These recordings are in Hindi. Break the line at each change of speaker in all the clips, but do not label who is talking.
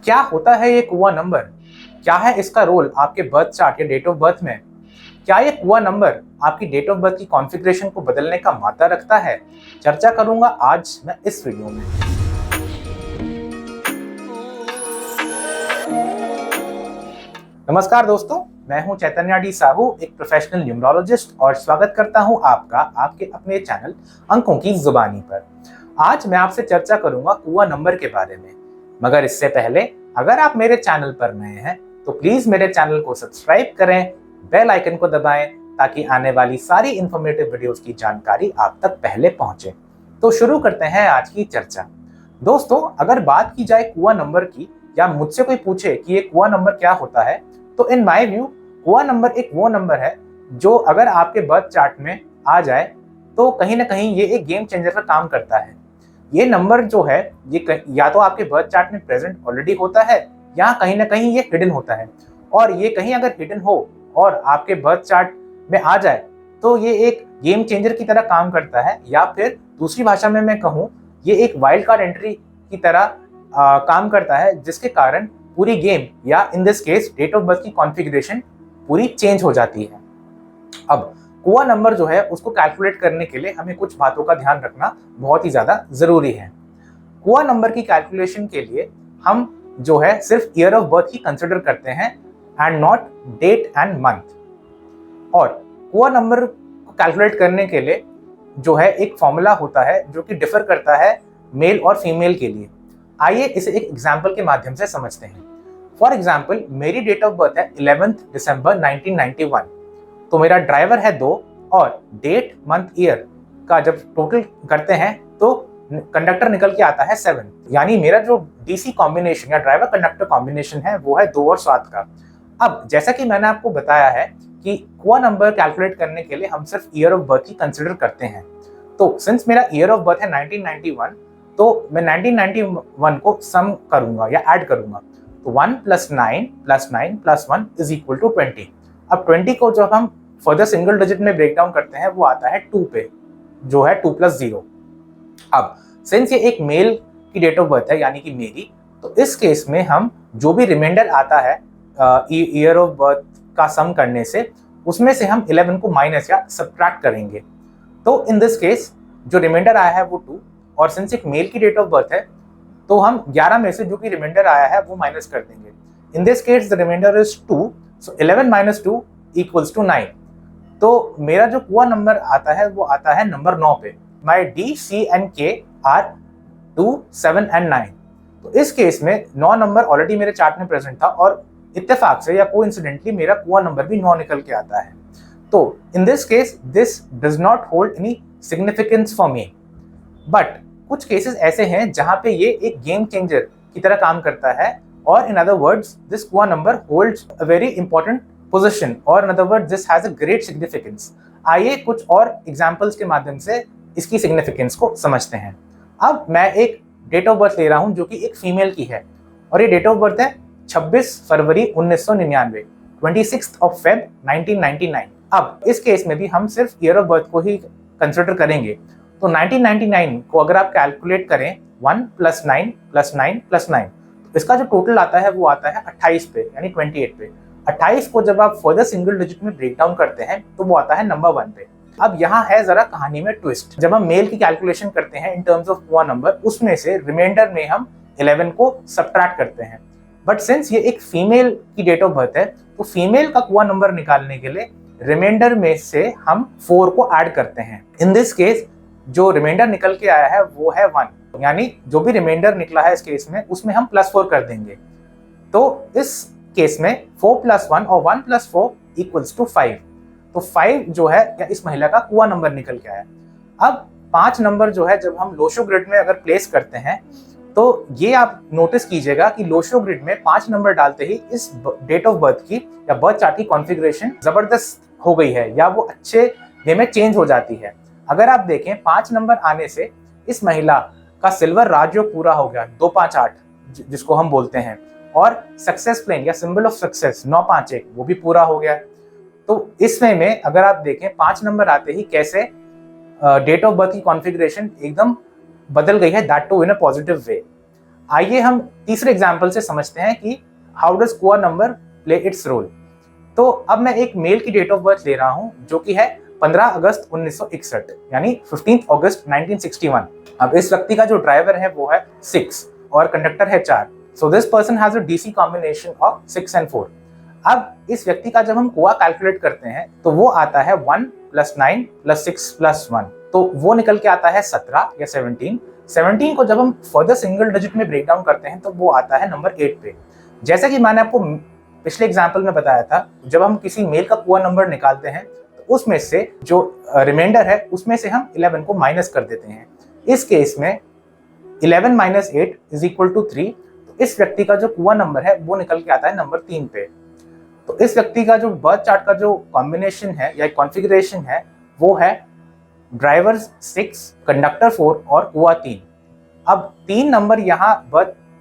क्या होता है ये कुआ नंबर? क्या है इसका रोल आपके बर्थ चार्ट या डेट ऑफ बर्थ में? क्या ये कुआ नंबर आपकी डेट ऑफ बर्थ की कॉन्फ़िगरेशन को बदलने का मादा रखता है? चर्चा करूंगा आज मैं इस वीडियो में। नमस्कार दोस्तों, मैं हूं चैतन्य डी साहू, एक प्रोफेशनल न्यूमरोलॉजिस्ट, और स्वागत करता हूं आपका आपके अपने चैनल अंकों की जुबानी पर। आज मैं आपसे चर्चा करूंगा कुआ नंबर के बारे में। मगर इससे पहले अगर आप मेरे चैनल पर नए हैं तो प्लीज मेरे चैनल को सब्सक्राइब करें, बेल आइकन को दबाएं ताकि आने वाली सारी इंफॉर्मेटिव वीडियोस की जानकारी आप तक पहले पहुंचे। तो शुरू करते हैं आज की चर्चा। दोस्तों, अगर बात की जाए कुआ नंबर की, या मुझसे कोई पूछे कि ये कुआ नंबर क्या होता है, तो इन माय व्यू कुआ नंबर एक वो नंबर है जो अगर आपके बर्थ चार्ट में आ जाए तो कहीं ना कहीं ये एक गेम चेंजर का काम करता है। ये नंबर जो है ये या तो आपके बर्थ चार्ट में प्रेजेंट ऑलरेडी होता है या कहीं ना कहीं ये हिडन होता है। और ये कहीं अगर हिडन हो और आपके बर्थ चार्ट में आ जाए तो ये एक गेम चेंजर की तरह काम करता है, या फिर दूसरी भाषा में मैं कहूँ ये एक वाइल्ड कार्ड एंट्री की तरह काम करता है, जिसके कारण पूरी गेम या in this case date of birth की कॉन्फ़िगरेशन पूरी चेंज हो जाती है। अब कुआ नंबर जो है उसको कैलकुलेट करने के लिए हमें कुछ बातों का ध्यान रखना बहुत ही ज्यादा जरूरी है। कुआ नंबर की कैलकुलेशन के लिए हम जो है सिर्फ ईयर ऑफ बर्थ ही कंसिडर करते हैं and not date and month. और कुआ नंबर को कैलकुलेट करने के लिए जो है एक फॉर्मूला होता है जो कि डिफर करता है मेल और फीमेल के लिए। आइए इसे एक एग्जाम्पल के माध्यम से समझते हैं। फॉर एग्जाम्पल, मेरी डेट ऑफ बर्थ है 11 दिसंबर 1991। तो मेरा ड्राइवर है 2 और डेट मंथ ईयर का जब टोटल करते हैं तो कंडक्टर निकल के आता है 7। यानी मेरा जो डीसी कॉम्बिनेशन या ड्राइवर कंडक्टर कॉम्बिनेशन है वो है 2 और 7 का। अब जैसा कि मैंने आपको बताया है कि कुआ नंबर कैलकुलेट करने के लिए हम सिर्फ ईयर ऑफ बर्थ ही कंसिडर करते हैं। तो सिंस मेरा ईयर ऑफ बर्थ है 1991, तो मैं 1991 को सम करूंगा या ऐड करूंगा। तो 1 + 9 + 9 + 1 = 20। अब 20 को जब हम फर्दर सिंगल डिजिट में ब्रेक डाउन करते हैं वो आता है 2 पे, जो है 2 + 0। अब सिंस ये एक मेल की डेट ऑफ बर्थ है यानी कि मेरी, तो इस केस में हम जो भी रिमाइंडर आता है ईयर ऑफ बर्थ का सम करने से, उसमें से हम 11 को माइनस या सब्ट्रैक्ट करेंगे। तो इन दिस केस जो रिमाइंडर आया है वो 2, और सिंस एक मेल की डेट ऑफ बर्थ है तो हम 11 में से जो भी रिमाइंडर आया है वो माइनस कर देंगे। In this case the remainder is 2, so 11 - 2 = 9। तो मेरा जो कुआ नंबर आता है वो आता है नंबर 9 पे। My D, C and K are 2, 7 and 9। तो इस केस में 9 नंबर ऑलरेडी मेरे चार्ट में प्रेजेंट था और इत्तेफाक से या कोइंसिडेंटली मेरा कुआ नंबर भी 9 निकल के आता है। तो इन this case this does not hold any significance for me. But कुछ केसेस ऐसे हैं जहां पे ये एक गेम चेंजर की तरह काम करता है, और in other words this kua number holds a very important position, और in other words this has a great significance. आइए कुछ और एग्जांपल्स के माध्यम से इसकी सिग्निफिकेंस को समझते हैं। अब मैं एक डेट ऑफ बर्थ ले रहा हूं जो कि एक फीमेल की है, और ये डेट ऑफ बर्थ है 26 फरवरी 1999, 26 Feb 1999। अब इस केस में भी हम सिर्फ ईयर ऑफ बर्थ को ही कंसिडर करेंगे। तो 1999 को अगर आप कैलकुलेट करें 1 + 9 + 9 + 9, तो इसका जो टोटल आता है वो आता है 28 पे, यानी 28 पे। 28 को जब आप फर्दर सिंगल डिजिट में ब्रेक डाउन करते हैं तो वो आता है नंबर 1 पे। अब यहाँ है जरा कहानी में ट्विस्ट। जब हम मेल की कैलकुलेशन करते हैं इन टर्म्स ऑफ कुआ नंबर, उसमें से रिमाइंडर में हम 11 को सब्ट्रैक्ट करते हैं। बट सिंस ये एक फीमेल की डेट ऑफ बर्थ है तो फीमेल का कुआ नंबर निकालने के लिए रिमाइंडर में से हम 4 को ऐड करते हैं। इन दिस केस जो रिमाइंडर निकल के आया है वो है 1, यानी जो भी रिमाइंडर निकला है इस केस में उसमें हम +4 कर देंगे। तो इस केस में 4 + 1 और 1 + 4 = 5। तो 5 जो है या इस महिला का कुआ नंबर निकल के आया। अब 5 नंबर जो है जब हम लोशो ग्रिड में अगर प्लेस करते हैं तो ये आप नोटिस कीजिएगा कि लोशो ग्रिड में 5 नंबर डालते ही इस डेट ऑफ बर्थ की या बर्थ चार्ट की कॉन्फ़िगरेशन जबरदस्त हो गई है, या वो अच्छे वे में चेंज हो जाती है। अगर आप देखें 5 नंबर आने से इस महिला का सिल्वर राजयोग पूरा हो गया, 258 जिसको हम बोलते हैं, और सक्सेस प्लेन या सिंबल ऑफ सक्सेस 951 वो भी पूरा हो गया। तो इसमें में अगर आप देखें 5 नंबर आते ही कैसे डेट ऑफ बर्थ की कॉन्फ़िगरेशन एकदम बदल गई है, that too in a positive way. आइए हम तीसरे एग्जाम्पल से समझते हैं कि हाउ डज कुआ नंबर प्ले इट्स रोल। तो अब मैं एक मेल की डेट ऑफ बर्थ ले रहा हूं जो कि है 15 अगस्त 1961 यानी 15 अगस्त 1961। अब इस व्यक्ति का जो ड्राइवर है वो है 6 और कंडक्टर है 4। So this person has a DC combination of 6 and 4। अब इस व्यक्ति का जब हम कुआ कैलकुलेट करते हैं तो वो आता है 1 + 9 + 6 + 1, तो वो निकल के आता है 17 या 17। 17 को जब हम फर्दर सिंगल डिजिट में ब्रेक डाउन करते हैं तो वो आता है नंबर 8 पे। जैसा कि मैंने आपको पिछले एग्जाम्पल में बताया था, जब हम किसी मेल का कुआ नंबर निकालते हैं तो उसमें से जो रिमाइंडर है उसमें से हम 11 को माइनस कर देते हैं। इस केस में 11 - 8 = 3। तो इस व्यक्ति का जो कुआ नंबर है वो निकल के आता है नंबर 3 पे। तो इस व्यक्ति का जो बर्थ चार्ट का जो कॉम्बिनेशन है या कॉन्फ़िगरेशन है वो है ड्राइवर 6, कंडक्टर 4 और कुआ 3। अब 3 नंबर यहाँ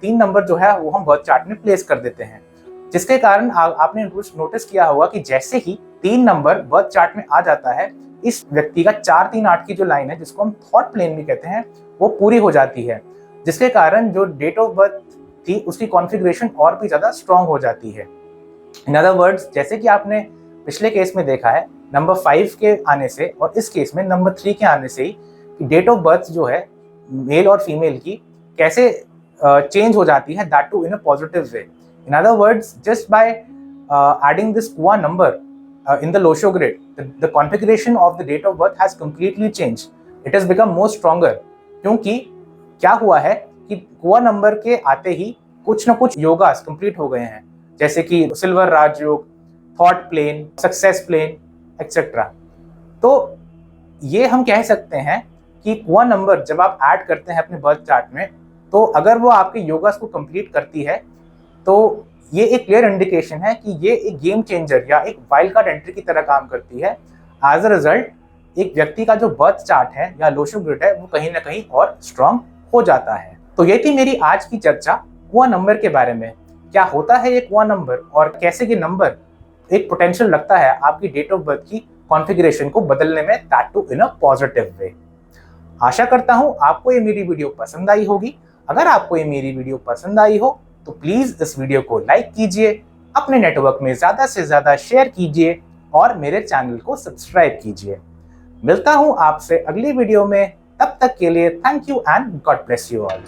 3 नंबर जो है वो हम बर्थ चार्ट में प्लेस कर देते हैं, जिसके कारण आपने नोटिस किया होगा कि जैसे ही 3 नंबर बर्थ चार्ट में आ जाता है, इस व्यक्ति का 4 3 8 की जो लाइन है जिसको हम थॉट प्लेन भी कहते हैं वो पूरी हो जाती है, जिसके कारण जो डेट ऑफ बर्थ थी उसकी कॉन्फ़िगरेशन और भी ज़्यादा स्ट्रॉन्ग हो जाती है। इन अदर वर्ड्स, जैसे कि आपने पिछले केस में देखा है नंबर 5 के आने से और इस केस में नंबर 3 के आने से ही डेट ऑफ बर्थ जो है मेल और फीमेल की कैसे चेंज हो जाती है, that too in a positive way. In other words, just by adding this Kua number in the Losho grid, the configuration of the date of birth has completely changed. It has become more stronger. क्योंकि क्या हुआ है कि Kua नंबर के आते ही कुछ न कुछ योगास कंप्लीट हो गए हैं, जैसे कि silver Rajyog, thought plane, success plane etcetera. तो ये हम कह सकते हैं कि Kua नंबर जब आप ऐड करते हैं अपने बर्थ चार्ट में, तो अगर वो आपके योगास को कंप्लीट करती है तो ये एक क्लियर इंडिकेशन है कि ये एक गेम चेंजर या एक वाइल्ड कार्ड एंट्री की तरह काम करती है। एज अ रिजल्ट एक व्यक्ति का जो बर्थ चार्ट है या लोशो ग्रिड है वो कहीं ना कहीं और स्ट्रांग हो जाता है। तो ये थी मेरी आज की चर्चा कुआ नंबर के बारे में। क्या होता है ये कुआ नंबर और कैसे ये नंबर एक पोटेंशियल रखता है आपकी डेट ऑफ बर्थ की कॉन्फ़िगरेशन को बदलने में, that too in a positive way. आशा करता हूँ आपको ये मेरी वीडियो पसंद आई होगी। अगर आपको ये मेरी वीडियो पसंद आई हो तो प्लीज इस वीडियो को लाइक कीजिए, अपने नेटवर्क में ज्यादा से ज्यादा शेयर कीजिए और मेरे चैनल को सब्सक्राइब कीजिए। मिलता हूं आपसे अगली वीडियो में, तब तक के लिए thank you and God bless you all.